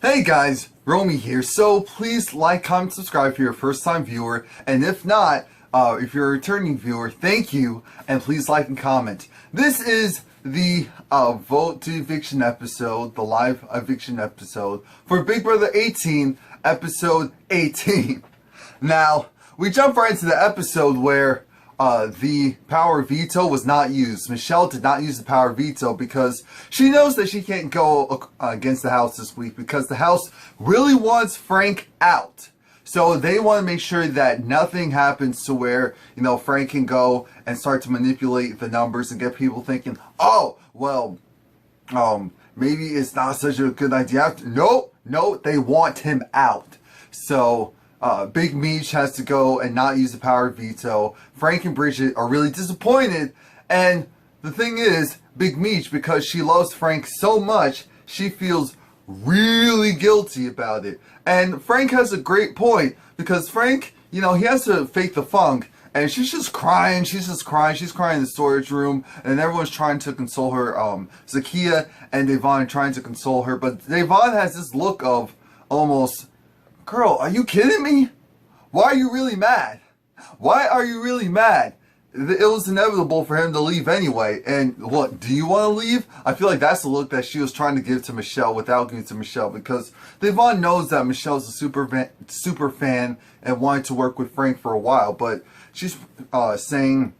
Hey guys, Romie here. So please like, comment, subscribe if you're a first time viewer, and if not, if you're a returning viewer, thank you, and please like and comment. This is the Vote to Eviction episode, the live eviction episode for Big Brother 18, episode 18. Now, we jump right into the episode where the power veto was not used. Michelle did not use the power veto because she knows that she can't go against the house this week because the house really wants Frank out. So they want to make sure that nothing happens to where, Frank can go and start to manipulate the numbers and get people thinking, oh, well, maybe it's not such a good idea. No, they want him out. So Big Meech has to go and not use the power veto. Frank and Bridget are really disappointed. And the thing is, Big Meech, because she loves Frank so much, she feels really guilty about it. And Frank has a great point, because Frank, he has to fake the funk. And she's just crying. She's crying in the storage room. And everyone's trying to console her. Zakia and Devon are trying to console her. But Devon has this look of almost, girl, are you kidding me? Why are you really mad? Why are you really mad? It was inevitable for him to leave anyway. And what, do you want to leave? I feel like that's the look that she was trying to give to Michelle without giving it to Michelle, because Devon knows that Michelle's a super fan and wanted to work with Frank for a while. But she's saying,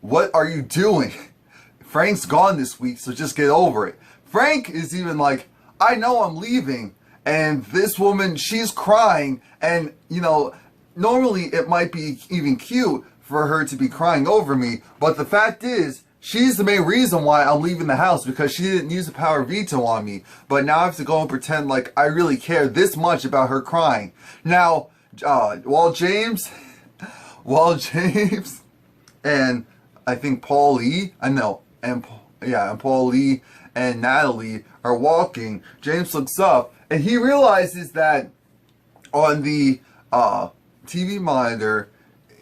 what are you doing? Frank's gone this week, so just get over it. Frank is even like, I know I'm leaving. And this woman, she's crying, and, normally it might be even cute for her to be crying over me, but the fact is, she's the main reason why I'm leaving the house, because she didn't use the power veto on me. But now I have to go and pretend like I really care this much about her crying. Now, while James, and I think Paul Lee, and Paul Lee and Natalie are walking, James looks up, and he realizes that on the TV monitor,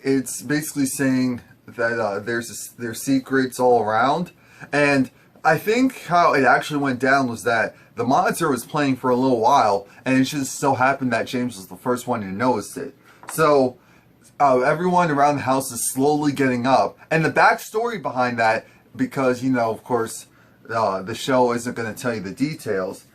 it's basically saying that there's secrets all around. And I think how it actually went down was that the monitor was playing for a little while, and it just so happened that James was the first one to notice it. So everyone around the house is slowly getting up. And the backstory behind that, because, of course, the show isn't going to tell you the details.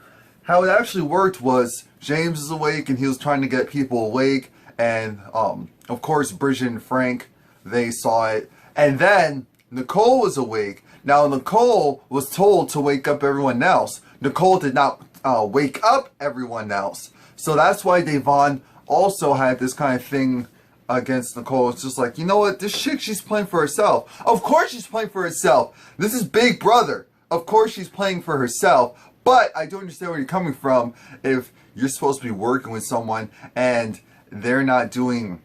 How it actually worked was James is awake and he was trying to get people awake, and of course Bridget and Frank, they saw it, and then Nicole was awake. Now Nicole was told to wake up everyone else. Nicole did not wake up everyone else, so that's why Devon also had this kind of thing against Nicole. It's just like, you know what, this chick, she's playing for herself. Of course she's playing for herself. This is Big Brother. Of course she's playing for herself. But I do understand where you're coming from. If you're supposed to be working with someone and they're not doing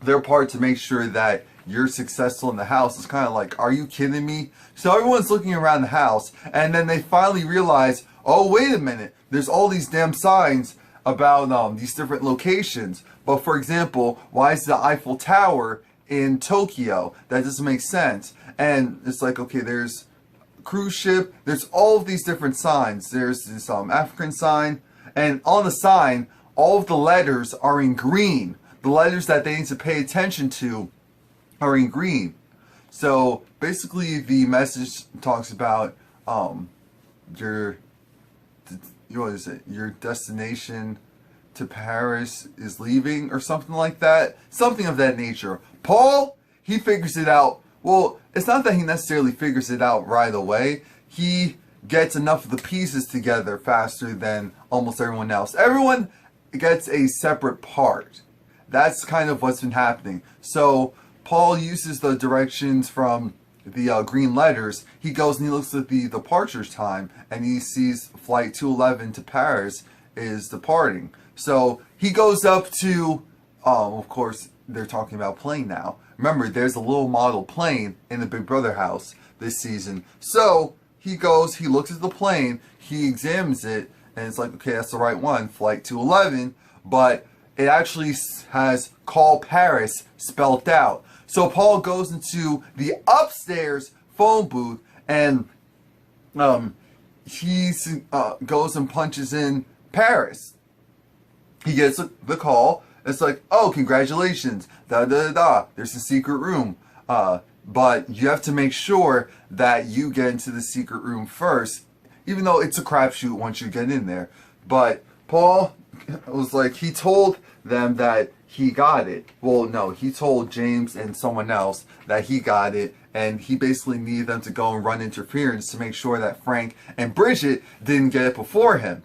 their part to make sure that you're successful in the house, it's kind of like, are you kidding me? So everyone's looking around the house, and then they finally realize, oh, wait a minute, there's all these damn signs about these different locations. But for example, why is the Eiffel Tower in Tokyo? That doesn't make sense. And it's like, okay, there's cruise ship, there's all of these different signs. There's this African sign, and on the sign, all of the letters are in green. The letters that they need to pay attention to are in green. So basically the message talks about your destination to Paris is leaving, or something like that, something of that nature. Paul, he figures it out. Well, it's not that he necessarily figures it out right away. He gets enough of the pieces together faster than almost everyone else. Everyone gets a separate part. That's kind of what's been happening. So Paul uses the directions from the green letters. He goes and he looks at the departure time, and he sees flight 211 to Paris is departing. So he goes up to, of course, they're talking about plane now. Remember, there's a little model plane in the Big Brother house this season. So he goes, he looks at the plane, he examines it, and it's like, okay, that's the right one, flight 211, but it actually has call Paris spelled out. So Paul goes into the upstairs phone booth, and he goes and punches in Paris. He gets the call. It's like, oh, congratulations, da da da. There's a secret room. But you have to make sure that you get into the secret room first, even though it's a crapshoot once you get in there. But Paul was like, he told them that he got it. Well, no, he told James and someone else that he got it, and he basically needed them to go and run interference to make sure that Frank and Bridget didn't get it before him.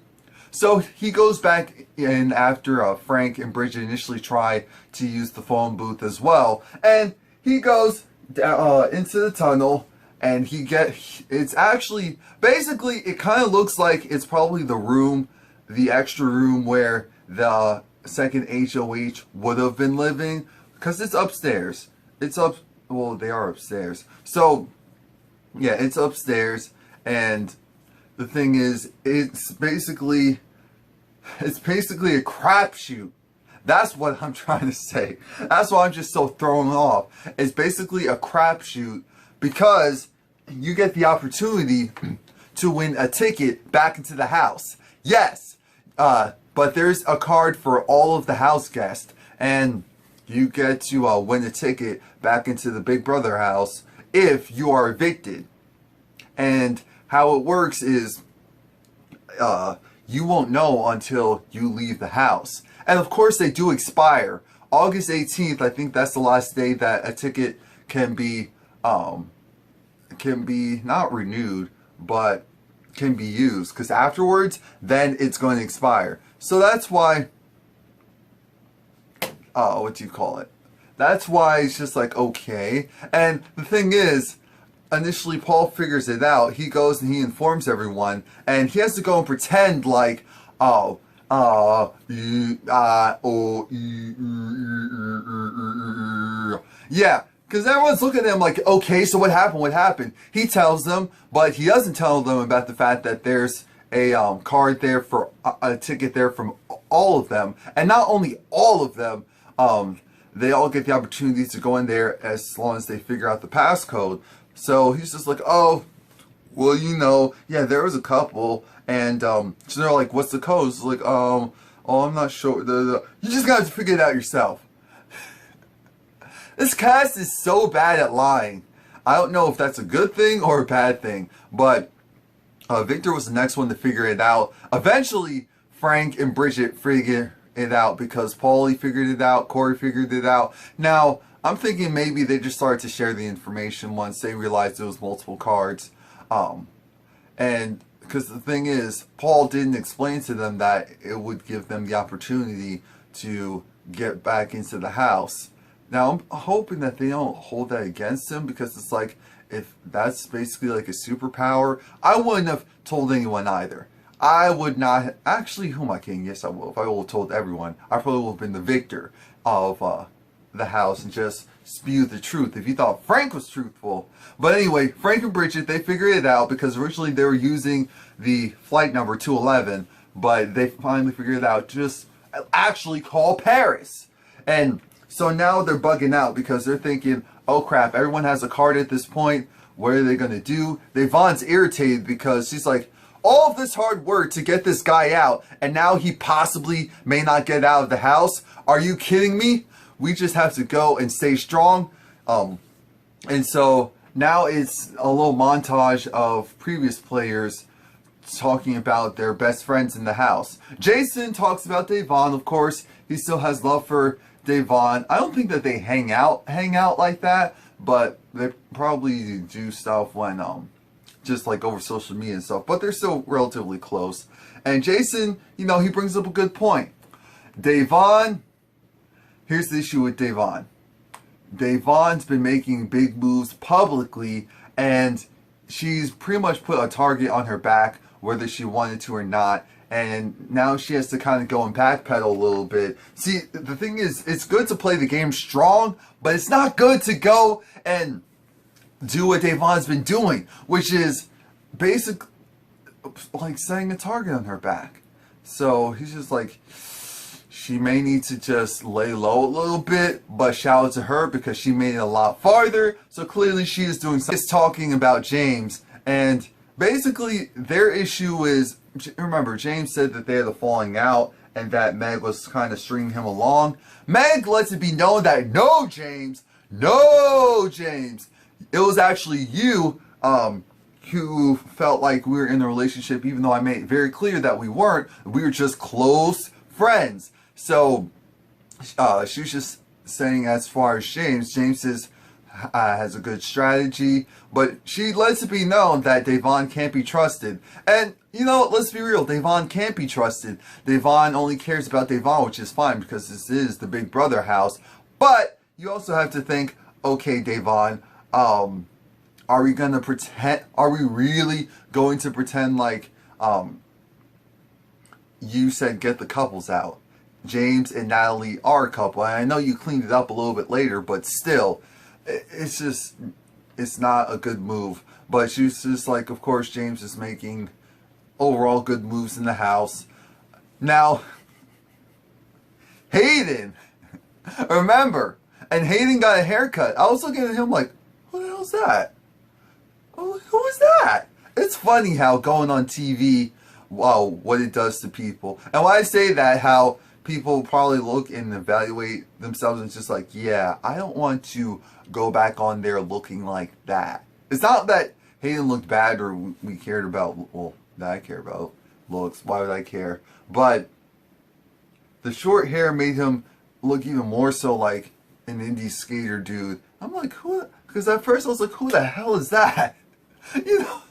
So he goes back in after Frank and Bridget initially try to use the phone booth as well, and he goes into the tunnel, and it's actually, basically, it kind of looks like it's probably the extra room where the second HOH would have been living, because it's upstairs. Well, they are upstairs. So, yeah, it's upstairs, and the thing is, it's basically a crapshoot. That's what I'm trying to say. That's why I'm just so thrown off. It's basically a crapshoot because you get the opportunity to win a ticket back into the house. Yes, but there's a card for all of the house guests, and you get to win a ticket back into the Big Brother house if you are evicted. And how it works is you won't know until you leave the house. And of course they do expire. August 18th, I think that's the last day that a ticket can be not renewed, but can be used. Because afterwards, then it's going to expire. So that's why, what do you call it? That's why it's just like, okay. And the thing is, initially Paul figures it out. He goes and he informs everyone, and he has to go and pretend like, yeah, because everyone's looking at him like, okay, so what happened? What happened? He tells them, but he doesn't tell them about the fact that there's a card there for a ticket there from all of them, and not only all of them, they all get the opportunity to go in there as long as they figure out the passcode. So he's just like, oh, well, you know, yeah, there was a couple, and so they're like, what's the code? It's like, oh, I'm not sure. You just got to figure it out yourself. This cast is so bad at lying. I don't know if that's a good thing or a bad thing, but Victor was the next one to figure it out. Eventually, Frank and Bridget figured it out because Paulie figured it out, Corey figured it out. Now, I'm thinking maybe they just started to share the information once they realized there was multiple cards. And because the thing is, Paul didn't explain to them that it would give them the opportunity to get back into the house. Now, I'm hoping that they don't hold that against him, because it's like, if that's basically like a superpower, I wouldn't have told anyone either. I would not, actually, who am I kidding? Yes, I will. If I would have told everyone, I probably would have been the victor of the house and just spew the truth if you thought Frank was truthful. But anyway, Frank and Bridget, they figured it out because originally they were using the flight number 211, but they finally figured it out. Just actually call Paris. And so now they're bugging out because they're thinking, oh crap, everyone has a card at this point. What are they going to do? Devon's irritated because she's like, all of this hard work to get this guy out, and now he possibly may not get out of the house. Are you kidding me? We just have to go and stay strong. And so now it's a little montage of previous players talking about their best friends in the house. Jason talks about Devon, of course. He still has love for Devon. I don't think that they hang out like that, but they probably do stuff when just like over social media and stuff, but they're still relatively close. And Jason, you know, he brings up a good point. Devon, here's the issue with Devon. Devon's been making big moves publicly, and she's pretty much put a target on her back, whether she wanted to or not. And now she has to kind of go and backpedal a little bit. See, the thing is, it's good to play the game strong, but it's not good to go and do what Devon's been doing, which is basically like setting a target on her back. So he's just like, she may need to just lay low a little bit, but shout out to her because she made it a lot farther. So clearly she is doing something. It's talking about James, and basically their issue is remember, James said that they had a falling out and that Meg was kind of stringing him along. Meg lets it be known that no, James, it was actually you who felt like we were in a relationship, even though I made it very clear that we weren't. We were just close friends. So she was just saying, as far as James has a good strategy, but she lets it be known that Devon can't be trusted. And, you know, let's be real, Devon can't be trusted. Devon only cares about Devon, which is fine because this is the Big Brother house. But you also have to think, okay, Devon, are we really going to pretend like you said get the couples out? James and Natalie are a couple, and I know you cleaned it up a little bit later, but still, it's not a good move. But she's just like, of course, James is making overall good moves in the house. Now, Hayden, remember, and Hayden got a haircut. I was looking at him like, who the hell's that? Oh, who is that? It's funny how going on TV, wow, what it does to people. And when I say that, how people probably look and evaluate themselves and just like, yeah, I don't want to go back on there looking like that. It's not that Hayden looked bad or we cared about, well, that I care about looks. Why would I care? But the short hair made him look even more so like an indie skater dude. I'm like, who? Because at first I was like, who the hell is that? You know?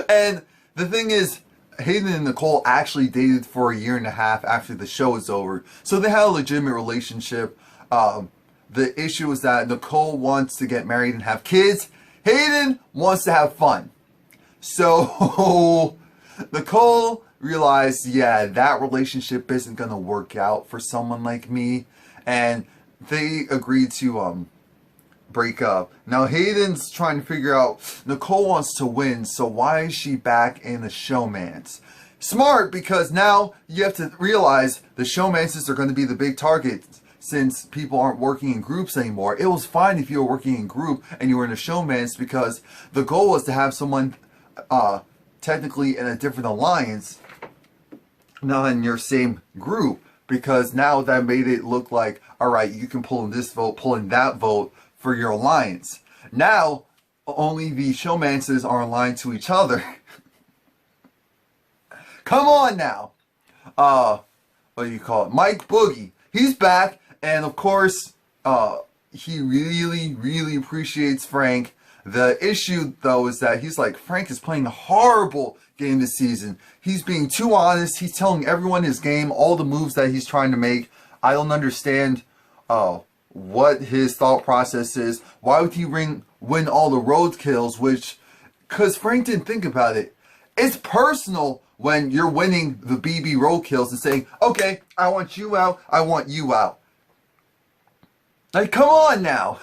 And the thing is, Hayden and Nicole actually dated for 1.5 years after the show was over. So they had a legitimate relationship. The issue is that Nicole wants to get married and have kids. Hayden wants to have fun. So Nicole realized, yeah, that relationship isn't going to work out for someone like me. And they agreed to break up. Now Hayden's trying to figure out, Nicole wants to win, so why is she back in the showmance? Smart, because now you have to realize the showmances are going to be the big target since people aren't working in groups anymore. It was fine if you were working in group and you were in a showmance because the goal was to have someone technically in a different alliance, not in your same group, because now that made it look like, alright, you can pull in this vote, pull in that vote for your alliance. Now, only the showmances are aligned to each other. Come on now. What do you call it? Mike Boogie. He's back, and of course, he really appreciates Frank. The issue, though, is that he's like, Frank is playing a horrible game this season. He's being too honest. He's telling everyone his game, all the moves that he's trying to make. I don't understand what his thought process is. Why would he win all the road kills? Because Frank didn't think about it. It's personal when you're winning the BB road kills and saying, okay, I want you out, I want you out. Like, come on now.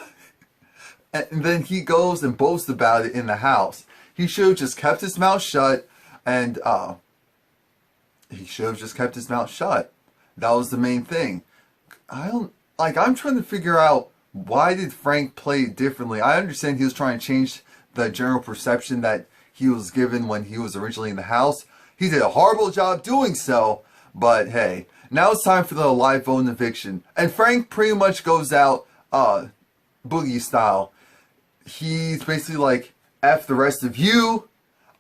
And then he goes and boasts about it in the house. He should have just kept his mouth shut, and he should have just kept his mouth shut. That was the main thing. I'm trying to figure out, why did Frank play it differently? I understand he was trying to change the general perception that he was given when he was originally in the house. He did a horrible job doing so, but hey, now it's time for the live vote and eviction. And Frank pretty much goes out Boogie style. He's basically like, F the rest of you,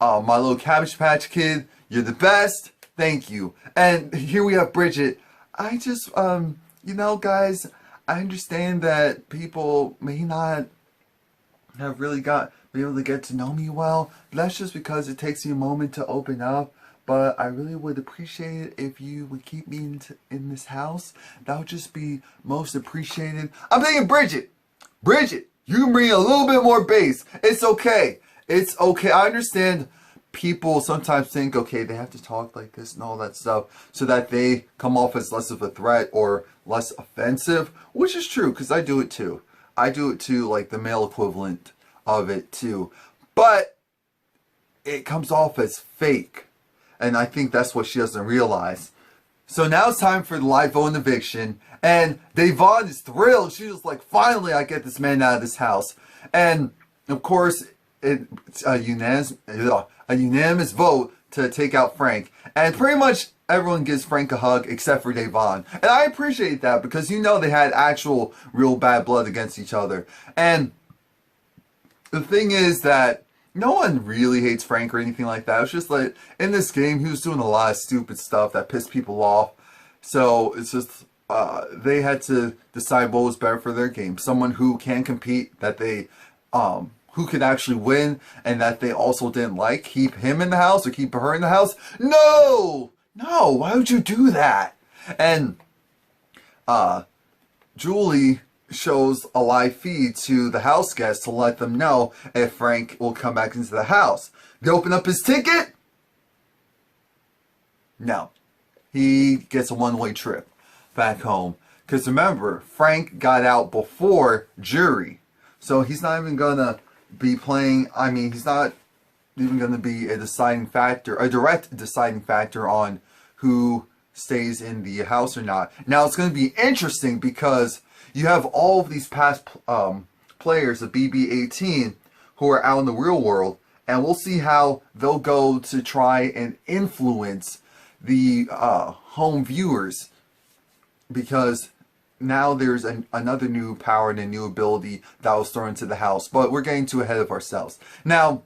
my little Cabbage Patch Kid, you're the best, thank you. And here we have Bridget. I just, you know, guys, I understand that people may not have really been able to get to know me well. That's just because it takes you a moment to open up. But I really would appreciate it if you would keep me in this house. That would just be most appreciated. I'm thinking Bridget. Bridget, you can bring a little bit more bass. It's okay. It's okay. I understand people sometimes think, okay, they have to talk like this and all that stuff so that they come off as less of a threat or less offensive, which is true because I do it too. I do it too, like the male equivalent of it too. But it comes off as fake. And I think that's what she doesn't realize. So now it's time for the live vote and eviction. And Devon is thrilled. She's just like, finally I get this man out of this house. And of course, it's a unanimous vote to take out Frank. And pretty much everyone gives Frank a hug except for Devon. And I appreciate that because you know they had actual real bad blood against each other. And the thing is that no one really hates Frank or anything like that. It's just like in this game he was doing a lot of stupid stuff that pissed people off. So it's just they had to decide what was better for their game. Someone who can compete, that they who could actually win, and that they also didn't like. Keep him in the house or keep her in the house? No! No, why would you do that? And Julie shows a live feed to the house guests to let them know if Frank will come back into the house. They open up his ticket? No. He gets a one-way trip back home. Because remember, Frank got out before jury. So he's not even going to be playing, I mean, he's not even going to be a deciding factor, a direct deciding factor on who stays in the house or not. Now, it's going to be interesting because you have all of these past players of BB-18 who are out in the real world, and we'll see how they'll go to try and influence the home viewers, because now there's another new power and a new ability that was thrown into the house. But we're getting too ahead of ourselves. Now,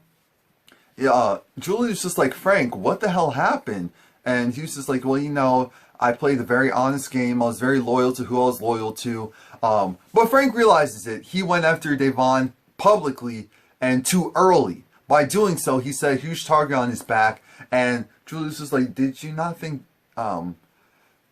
Julie was just like, Frank, what the hell happened? And he was just like, well, you know, I played a very honest game. I was very loyal to who I was loyal to. But Frank realizes it. He went after Devon publicly and too early. By doing so, he set a huge target on his back. And Julie was just like, did you not think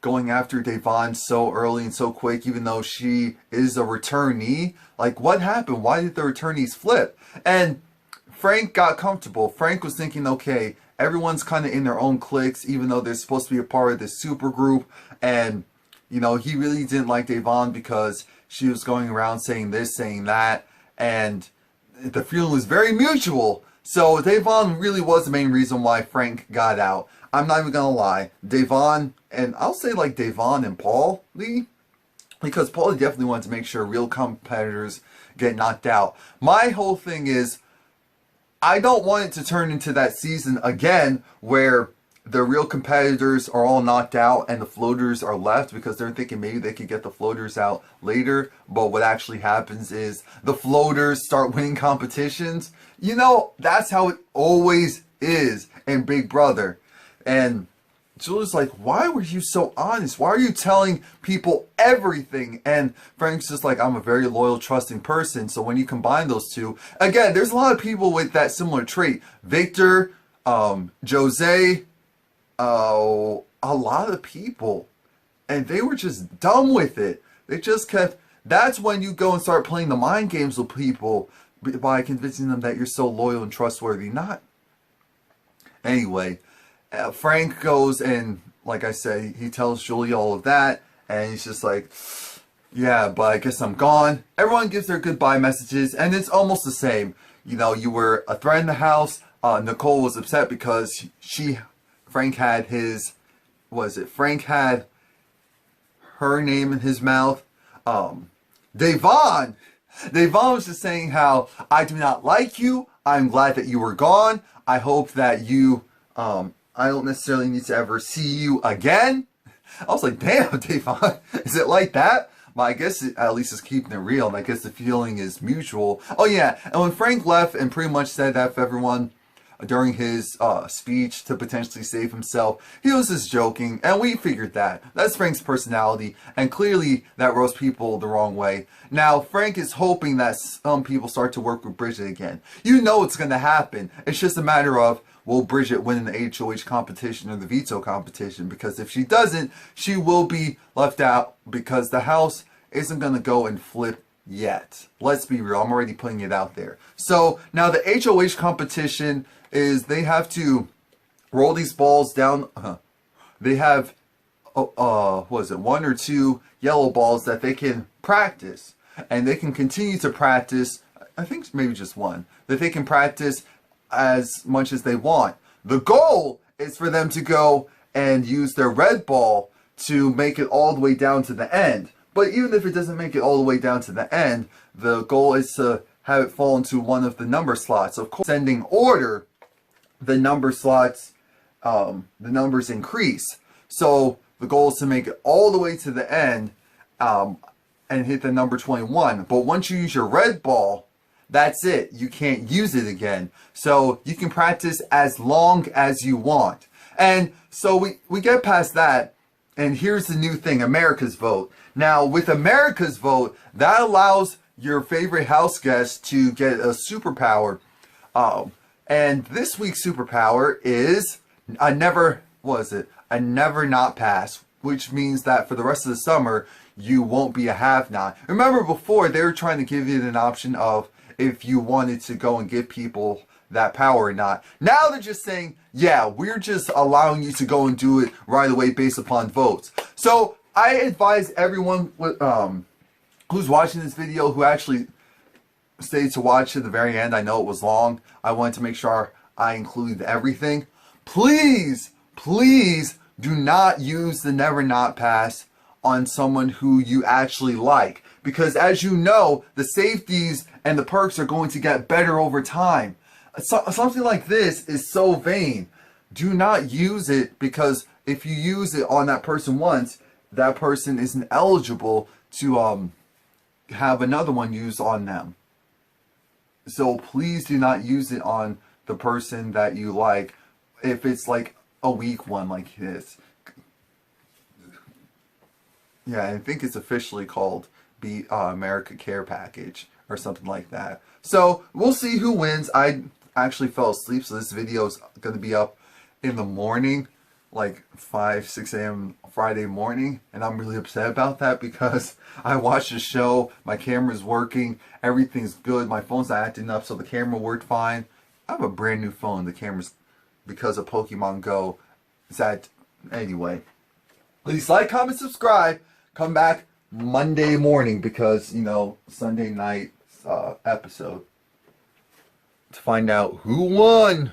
going after Devon so early and so quick, even though she is a returnee? Like, what happened? Why did the returnees flip? And Frank got comfortable. Frank was thinking, okay, everyone's kind of in their own cliques, even though they're supposed to be a part of this super group. And, you know, he really didn't like Devon because she was going around saying this, saying that. And the feeling was very mutual. So Devon really was the main reason why Frank got out. I'm not even going to lie. Devon, and I'll say like Devon and Paul Lee, because Paul definitely wanted to make sure real competitors get knocked out. My whole thing is, I don't want it to turn into that season again where the real competitors are all knocked out and the floaters are left, because they're thinking maybe they could get the floaters out later. But what actually happens is the floaters start winning competitions. You know, that's how it always is in Big Brother. And Julie's like, why were you so honest? Why are you telling people everything? And Frank's just like, I'm a very loyal, trusting person. So when you combine those two, again, there's a lot of people with that similar trait. Victor, Jose, a lot of people. And they were just dumb with it. They just kept, that's when you go and start playing the mind games with people by convincing them that you're so loyal and trustworthy. Not. Anyway. Frank goes and, like I said, he tells Julie all of that, and he's just like, yeah, but I guess I'm gone. Everyone gives their goodbye messages, and it's almost the same. You know, you were a threat in the house. Nicole was upset because Frank had his, Frank had her name in his mouth. Devon was just saying how, I do not like you. I'm glad that you were gone. I hope that you, I don't necessarily need to ever see you again. I was like, damn, Devon, is it like that? Well, I guess it at least is keeping it real, and I guess the feeling is mutual. Oh yeah, and when Frank left and pretty much said that for everyone during his speech to potentially save himself, he was just joking, and we figured that. That's Frank's personality, and clearly that rubs people the wrong way. Now, Frank is hoping that some people start to work with Bridget again. You know it's going to happen. It's just a matter of, will Bridget win in the HOH competition or the veto competition? Because if she doesn't, she will be left out, because the house isn't going to go and flip yet. Let's be real. I'm already putting it out there. So now the HOH competition is they have to roll these balls down. They have, one or two yellow balls that they can practice. And they can continue to practice, I think maybe just one, that they can practice as much as they want. The goal is for them to go and use their red ball to make it all the way down to the end. But even if it doesn't make it all the way down to the end, the goal is to have it fall into one of the number slots. Of course, sending order, the number slots the numbers increase. So the goal is to make it all the way to the end and hit the number 21. But once you use your red ball, that's it. You can't use it again. So you can practice as long as you want. And so we get past that. And here's the new thing, America's Vote. Now, with America's Vote, that allows your favorite house guest to get a superpower. And this week's superpower is a never not pass, which means that for the rest of the summer, you won't be a have-not. Remember before, they were trying to give you an option of if you wanted to go and give people that power or not. Now they're just saying, yeah, we're just allowing you to go and do it right away based upon votes. So I advise everyone who's watching this video, who actually stayed to watch to the very end. I know it was long. I wanted to make sure I included everything. Please, please do not use the never not pass on someone who you actually like. Because as you know, the safeties and the perks are going to get better over time. Something like this is so vain. Do not use it, because if you use it on that person once, that person isn't eligible to have another one used on them. So please do not use it on the person that you like if it's like a weak one like this. Yeah, I think it's officially called America Care Package or something like that. So we'll see who wins. I actually fell asleep, so this video is going to be up in the morning, like 5-6 a.m. Friday morning, and I'm really upset about that because I watched the show, my camera's working, everything's good, my phone's not acting up, so the camera worked fine. I have a brand new phone. The camera's, because of Pokemon Go, is that anyway. Please like, comment, subscribe. Come back Monday morning, because, you know, Sunday night episode, to find out who won.